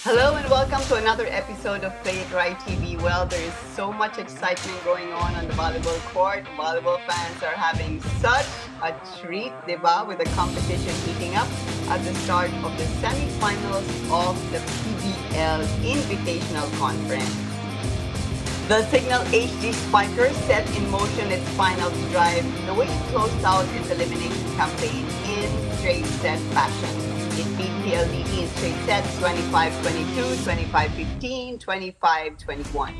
Hello and welcome to another episode of Play It Right TV. Well, there is so much excitement going on the volleyball court. Volleyball fans are having such a treat, diba, with the competition heating up at the start of the semifinals of the PVL Invitational Conference. The Cignal HD Spikers set in motion its final drive the way it closed out its elimination campaign in straight set fashion. It beat PLDT in straight sets 25-22, 25-15, 25-21.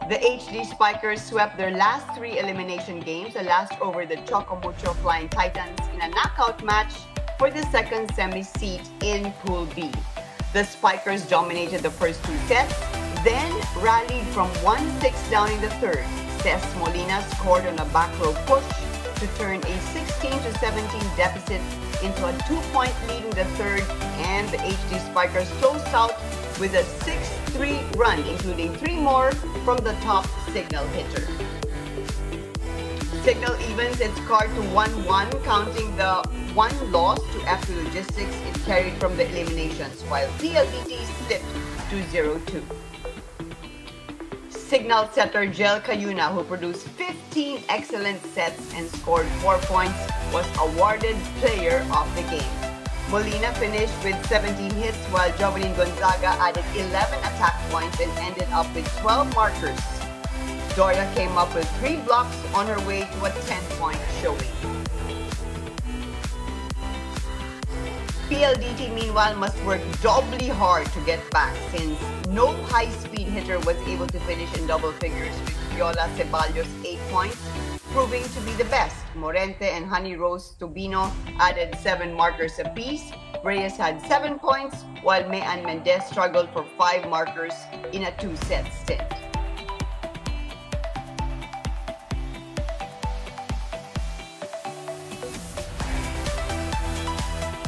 The HD Spikers swept their last three elimination games, the last over the Chocomucho Flying Titans in a knockout match for the second semi-seat in Pool B. The Spikers dominated the first two sets, then rallied from 1-6 down in the third. Cesc Molina scored on a back row push to turn a 16-17 deficit into a 2-point lead in the third, and the HD Spikers closed out with a 6-3 run, including 3 more from the top Cignal hitter. Cignal evens its card to 1-1, counting the one loss to FP Logistics it carried from the eliminations, while PLDT slipped to 0-2. Cignal setter Jel Cayuna, who produced 15 excellent sets and scored 4 points, was awarded Player of the Game. Molina finished with 17 hits, while Jovelyn Gonzaga added 11 attack points and ended up with 12 markers. Doria came up with 3 blocks on her way to a 10-point showing. PLDT, meanwhile, must work doubly hard to get back, since no high-speed hitter was able to finish in double figures, with Viola Ceballos 8 points, proving to be the best. Morente and Honey Rose Tubino added 7 markers apiece. Reyes had 7 points, while Mayan Mendez struggled for 5 markers in a 2-set stint.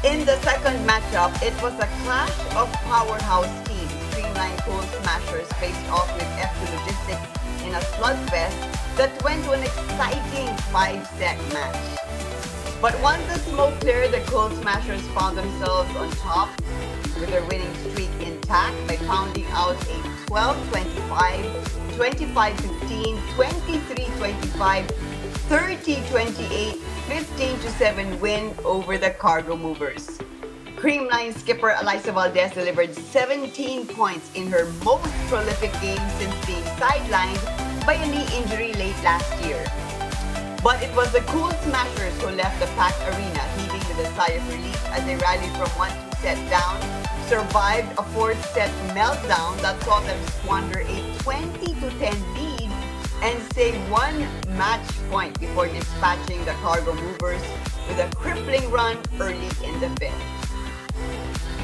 In the second matchup, it was a clash of powerhouse teams. Creamline Cool Smashers faced off with FP Logistics in a slugfest that went to an exciting 5-set match. But once the smoke cleared, the Cool Smashers found themselves on top with their winning streak intact by pounding out a 12-25, 25-15, 23-25, 30-28, 15-7 win over the Cargo Movers. Creamline skipper Alyssa Valdez delivered 17 points in her most prolific game since being sidelined by a knee injury late last year. But it was the Cool Smashers who left the packed arena heaving with a sigh of relief as they rallied from 1-2 set down, survived a 4th set meltdown that saw them squander a 20-10 lead, and save 1 match point before dispatching the Cargo Movers with a crippling run early in the 5th.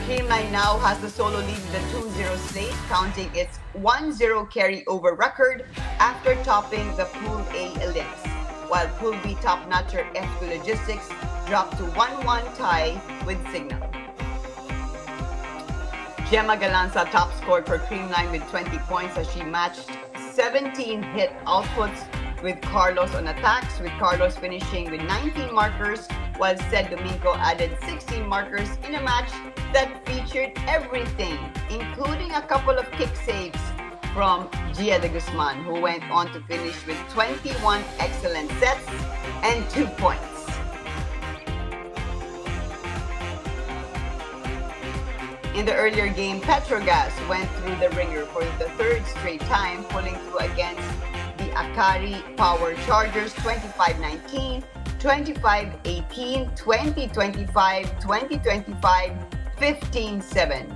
Creamline now has the solo lead with a 2-0 slate, counting its 1-0 carry-over record after topping the Pool A elites, while Pool B top-notcher FP Logistics dropped to 1-1 tie with Cignal. Gemma Galanza top scored for Creamline with 20 points as she matched 17 hit outputs with Carlos on attacks, with Carlos finishing with 19 markers, while Ced Domingo added 16 markers in a match that featured everything, including a couple of kick saves from Gia de Guzman, who went on to finish with 21 excellent sets and 2 points. In the earlier game, Petrogas went through the ringer for the 3rd straight time, pulling through against the Akari Power Chargers 25-19, 25-18, 20-25, 20-25, 15-7.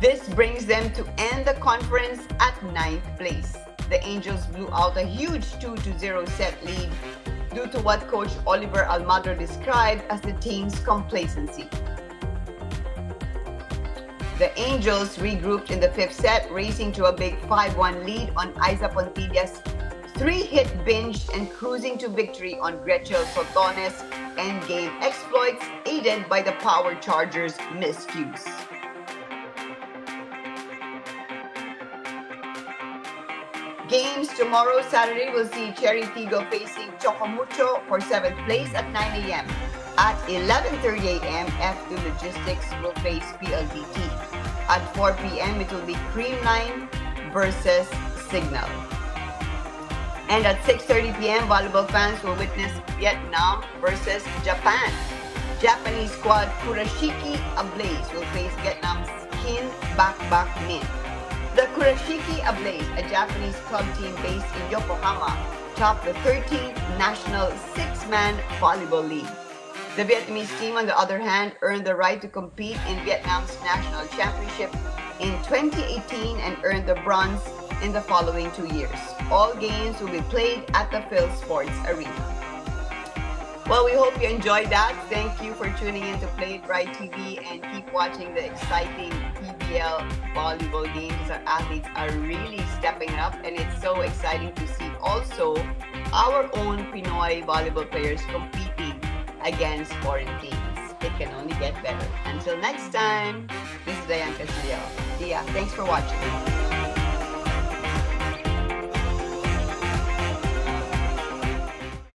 This brings them to end the conference at 9th place. The Angels blew out a huge 2-0 set lead due to what Coach Oliver Almagro described as the team's complacency. The Angels regrouped in the 5th set, racing to a big 5-1 lead on Isa Pontilla's 3-hit binge and cruising to victory on Gretchen Sotones' endgame exploits, aided by the Power Chargers' miscues. Games tomorrow, Saturday, will see Cherry Tigo facing Chocomucho for 7th place at 9 a.m. At 11:30 a.m., F2 Logistics will face PLDT. At 4 p.m., it will be Creamline versus Cignal. And at 6:30 p.m., volleyball fans will witness Vietnam versus Japan. Japanese squad Kurashiki Ablaze will face Vietnam's Kin Bak Min. The Kurashiki Ablaze, a Japanese club team based in Yokohama, topped the 13th National Six-Man Volleyball League. The Vietnamese team, on the other hand, earned the right to compete in Vietnam's national championship in 2018 and earned the bronze in the following 2 years. All games will be played at the Phil Sports Arena. Well, we hope you enjoyed that. Thank you for tuning in to Play It Right TV and keep watching the exciting PVL volleyball games. Our athletes are really stepping it up and it's so exciting to see also our own Pinoy volleyball players competing against foreign teams. It can only get better. Until next time, this is Diane Castillo. Yeah, thanks for watching.